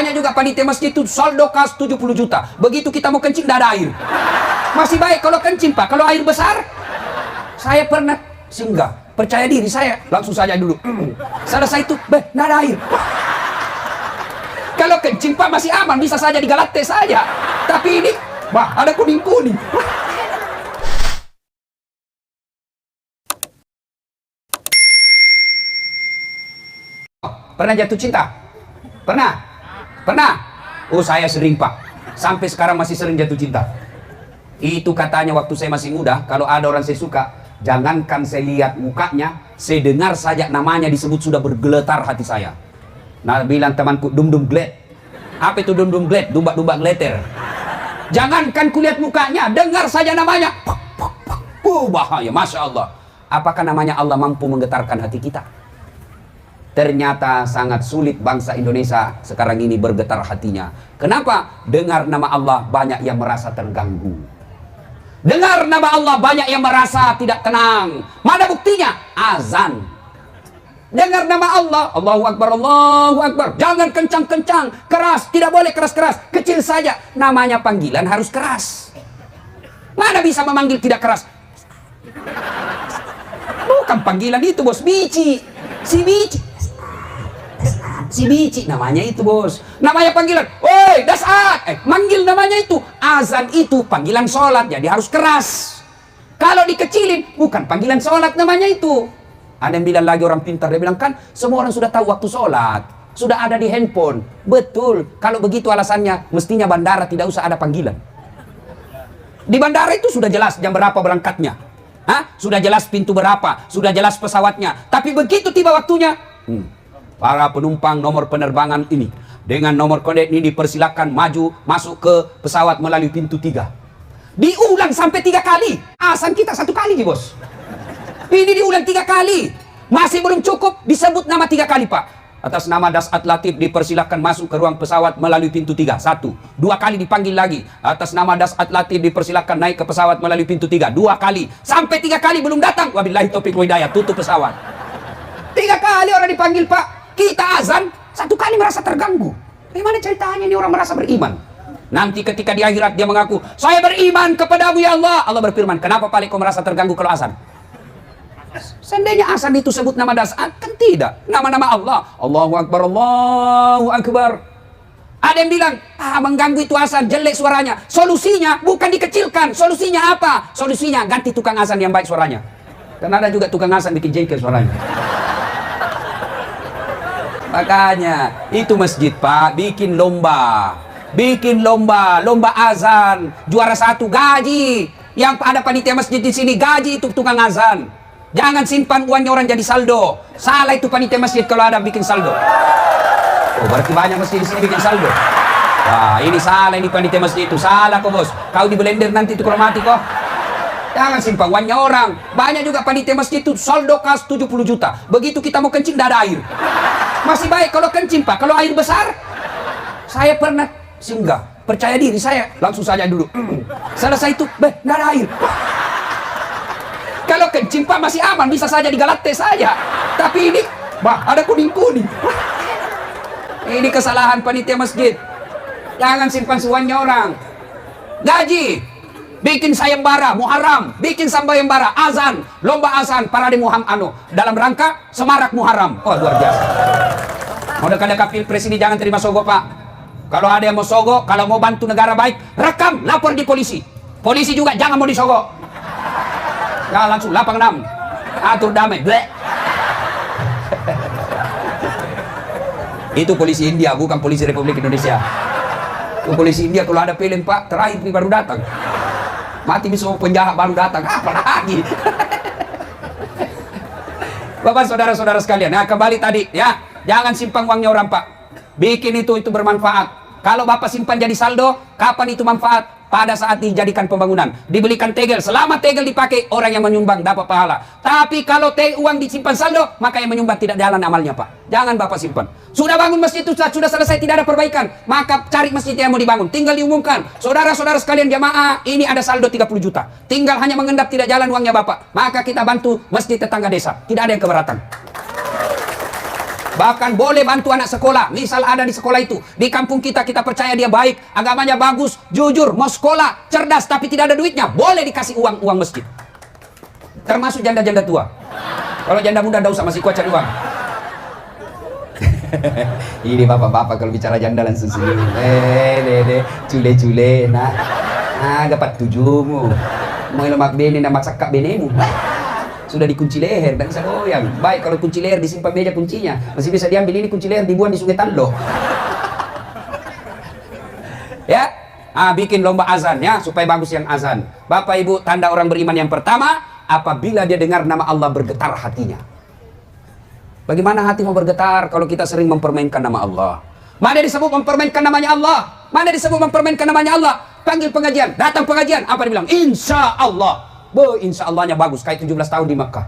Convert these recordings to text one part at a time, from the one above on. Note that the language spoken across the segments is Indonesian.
Banyak juga panitia masjid itu saldo kas 70 juta. Begitu kita mau kencing, tidak ada air. Masih baik kalau kencing, Pak. Kalau air besar, saya pernah singgah. Percaya diri saya, langsung saja dulu. Selesai itu, tidak ada air. Kalau kencing, Pak, masih aman. Bisa saja digalate saja. Tapi ini, wah, ada kuning-kuning. Pernah jatuh cinta? Pernah? Pernah? Oh, saya sering, Pak. Sampai sekarang masih sering jatuh cinta. Itu katanya waktu saya masih muda, kalau ada orang saya suka, jangankan saya lihat mukanya, saya dengar saja namanya disebut sudah bergeletar hati saya. Nah, bilang temanku, dum-dum gled. Apa itu dum-dum gled? Dumba-dumba gleter. Jangankan kulihat mukanya, dengar saja namanya. Bahaya, Masya Allah. Apakah namanya Allah mampu menggetarkan hati kita? Ternyata sangat sulit bangsa Indonesia sekarang ini bergetar hatinya. Kenapa? Dengar nama Allah banyak yang merasa terganggu. Dengar nama Allah banyak yang merasa tidak tenang. Mana buktinya? Azan. Dengar nama Allah, Allahu Akbar, Allahu Akbar. Jangan kencang-kencang, keras, tidak boleh keras-keras. Kecil saja, namanya panggilan harus keras. Mana bisa memanggil tidak keras? Bukan panggilan itu, bos. Bici. Si Bici. Si Bici namanya itu, bos. Namanya panggilan. Woi, dasar. Manggil namanya itu. Azan itu panggilan sholat, jadi harus keras. Kalau dikecilin, bukan panggilan sholat namanya itu. Ada yang bilang lagi orang pintar, dia bilang kan semua orang sudah tahu waktu sholat, sudah ada di handphone. Betul, kalau begitu alasannya mestinya bandara tidak usah ada panggilan. Di bandara itu sudah jelas jam berapa berangkatnya, sudah jelas pintu berapa, sudah jelas pesawatnya. Tapi begitu tiba waktunya, para penumpang nomor penerbangan ini dengan nomor kode ini dipersilakan maju masuk ke pesawat melalui pintu 3. Diulang sampai 3 kali. Azan kita 1 kali, bos. Ini diulang 3 kali. Masih belum cukup, disebut nama 3 kali, Pak. Atas nama Dasat Latif dipersilakan masuk ke ruang pesawat melalui pintu 3. 1. 2 kali dipanggil lagi. Atas nama Dasat Latif dipersilakan naik ke pesawat melalui pintu 3. 2 kali. Sampai 3 kali belum datang. Wabillahi taufiq wal hidayah. Tutup pesawat. 3 kali orang dipanggil, Pak. Kita azan 1 kali merasa terganggu. Bagaimana ceritanya ini orang merasa beriman? Nanti ketika di akhirat dia mengaku, saya beriman kepadamu ya Allah. Allah berfirman, kenapa paling kau merasa terganggu kalau azan? Seandainya azan itu sebut nama dasar, kan tidak. Nama-nama Allah. Allahu Akbar, Allahu Akbar. Ada yang bilang, mengganggu itu azan, jelek suaranya. Solusinya bukan dikecilkan. Solusinya apa? Solusinya ganti tukang azan yang baik suaranya. Karena ada juga tukang azan bikin jengkel suaranya. Makanya, itu masjid, Pak, bikin lomba. Bikin lomba, lomba azan. Juara 1 gaji. Yang ada panitia masjid di sini gaji itu tukang azan. Jangan simpan uangnya orang jadi saldo. Salah itu panitia masjid kalau ada bikin saldo. Oh, berarti banyak masjid di sini bikin saldo. Wah, ini salah ini panitia masjid itu. Salah kok, bos. Kau di blender nanti itu kalau mati kok. Jangan simpan uangnya orang. Banyak juga panitia masjid itu saldo kas 70 juta. Begitu kita mau kencing, tidak ada air. Masih baik kalau kencing, Pak. Kalau air besar, saya pernah singgah. Percaya diri saya, langsung saja dulu. Selesai itu, tidak ada air. Kalau kencing, Pak, masih aman, bisa saja digalate saja. Tapi ini, ada kuning-kuning. Ini kesalahan panitia masjid. Jangan simpan suannya orang. Gaji, bikin sayembara, Muharram, bikin sayembara, azan, lomba azan, parade Muhammad dalam rangka semarak Muharram. Oh, luar biasa. Mau dekat-dekat pilpres ini jangan terima sogok, Pak. Kalau ada yang mau sogok, kalau mau bantu negara baik, rekam, lapor di polisi. Polisi juga jangan mau disogok. Ya langsung lapang 6 atur damai. Bleh. Itu polisi India, bukan polisi Republik Indonesia. Itu polisi India kalau ada film, Pak, terakhir ini baru datang. Mati bisa penjahat baru datang. Apa lagi? Bapak saudara-saudara sekalian, nah kembali tadi ya, jangan simpan uangnya orang, Pak. Bikin itu bermanfaat. Kalau Bapak simpan jadi saldo, kapan itu manfaat? Pada saat dijadikan pembangunan, dibelikan tegel. Selama tegel dipakai, orang yang menyumbang dapat pahala. Tapi kalau uang disimpan saldo, maka yang menyumbang tidak jalan amalnya, Pak. Jangan Bapak simpan. Sudah bangun masjid itu, sudah selesai, tidak ada perbaikan, maka cari masjid yang mau dibangun. Tinggal diumumkan, saudara-saudara sekalian jamaah, ini ada saldo 30 juta. Tinggal hanya mengendap, tidak jalan uangnya Bapak. Maka kita bantu masjid tetangga desa. Tidak ada yang keberatan. Bahkan boleh bantu anak sekolah. Misal ada di sekolah itu, di kampung kita, kita percaya dia baik, agamanya bagus, jujur, mau sekolah, cerdas, tapi tidak ada duitnya, boleh dikasih uang masjid. Termasuk janda-janda tua. Kalau janda muda tidak usah, masih kuat cari uang. Ini bapak-bapak kalau bicara janda langsung senyum. Cule-cule, nah. Dapat tujuhmu. Mau lemak bene, nama sakak benemu. Sudah dikunci leher, dan bisa goyang. Baik kalau kunci leher disimpan meja kuncinya, masih bisa diambil. Ini kunci leher dibuang di Sungai Tando. Ya, bikin lomba azan ya, supaya bagus yang azan. Bapak Ibu, tanda orang beriman yang pertama, apabila dia dengar nama Allah bergetar hatinya. Bagaimana hati mau bergetar kalau kita sering mempermainkan nama Allah? Mana disebut mempermainkan namanya Allah? Mana disebut mempermainkan namanya Allah? Panggil pengajian, datang pengajian, apa dibilang? Insya Allah. Insya Allahnya bagus, kayak 17 tahun di Mekah.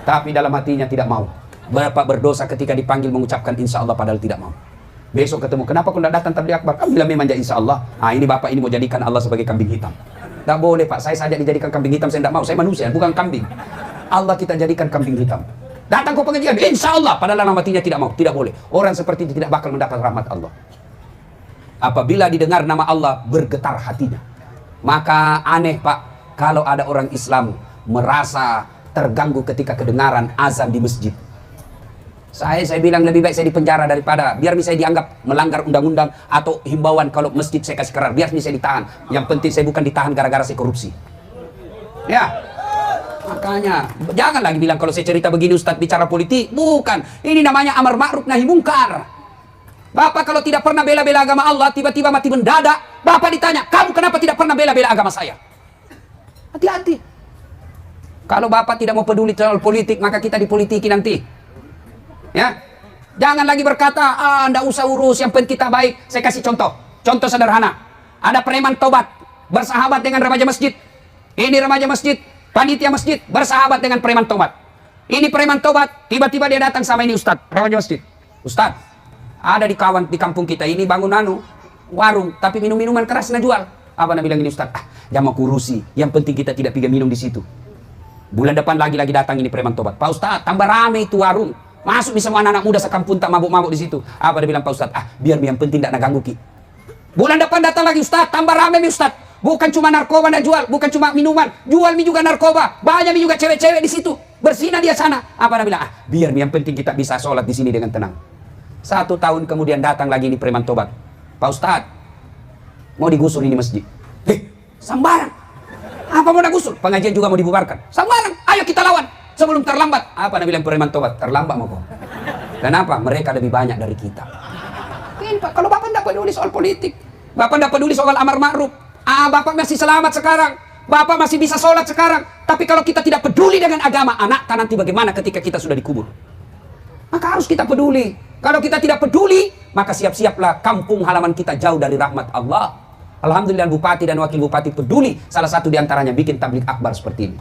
Tapi dalam hatinya tidak mau. Bapak berdosa ketika dipanggil mengucapkan insya Allah padahal tidak mau. Besok ketemu, kenapa kau tidak datang tabligh akbar? Kamu bilang memang insya Allah. Ini bapak ini mau jadikan Allah sebagai kambing hitam. Tidak boleh pak, saya saja dijadikan kambing hitam, saya tidak mau. Saya manusia, bukan kambing. Allah kita jadikan kambing hitam. Datang ke pengajian, insya Allah, padahal dalam hatinya tidak mau. Tidak boleh. Orang seperti itu tidak bakal mendapat rahmat Allah. Apabila didengar nama Allah, bergetar hatinya. Maka aneh pak, kalau ada orang Islam merasa terganggu ketika kedengaran azan di masjid. Saya bilang lebih baik saya dipenjara daripada, biar bisa dianggap melanggar undang-undang atau himbauan. Kalau masjid saya kasih kerar, biar bisa ditahan. Yang penting saya bukan ditahan gara-gara saya korupsi. Ya, makanya jangan lagi bilang kalau saya cerita begini Ustadz bicara politik. Bukan, ini namanya amar ma'ruf nahi mungkar. Bapak kalau tidak pernah bela-bela agama Allah, tiba-tiba mati mendadak, Bapak ditanya, kamu kenapa tidak pernah bela-bela agama saya? Hati-hati. Kalau Bapak tidak mau peduli soal politik, maka kita dipolitiki nanti. Ya, jangan lagi berkata, ndak usah urus, yang penting kita baik. Saya kasih contoh sederhana. Ada preman tobat, bersahabat dengan remaja masjid. Ini remaja masjid, panitia masjid, bersahabat dengan preman tobat. Ini preman tobat, tiba-tiba dia datang sama ini Ustadz, remaja masjid. Ustadz, ada di kampung kita ini bangun warung, tapi minum-minuman keras na jual. Apa nak bilang ini Ustaz? Jangan mau kurusi. Yang penting kita tidak pergi minum di situ. Bulan depan lagi datang ini preman tobat. Pak Ustaz, tambah rame itu warung. Masuk semua anak-anak muda sekampung tak mabuk-mabuk di situ. Apa dia bilang Pak Ustaz? Biar yang penting tidak naganggu ki. Bulan depan datang lagi Ustaz, tambah rame mi Ustaz. Bukan cuma narkoba nak jual, bukan cuma minuman, jual mi juga narkoba. Banyak mi juga cewek-cewek di situ. Bersina dia sana. Apa dia bilang? Biar yang penting kita bisa sholat di sini dengan tenang. 1 tahun kemudian datang lagi ini preman tobat. Pak Ustaz, mau digusur ini masjid. Sambaran. Apa mau digusur? Pengajian juga mau dibubarkan. Sambaran. Ayo kita lawan sebelum terlambat. Apa nak bilang preman tobat? Terlambat mau kok. Kenapa? Mereka lebih banyak dari kita. Ini Pak, kalau Bapak tidak peduli soal politik, Bapak tidak peduli soal amar ma'ruf, Bapak masih selamat sekarang, Bapak masih bisa sholat sekarang. Tapi kalau kita tidak peduli dengan agama, anak nanti bagaimana ketika kita sudah dikubur? Maka harus kita peduli. Kalau kita tidak peduli, maka siap-siaplah kampung halaman kita jauh dari rahmat Allah. Alhamdulillah bupati dan wakil bupati peduli. Salah satu diantaranya bikin tabligh akbar seperti ini.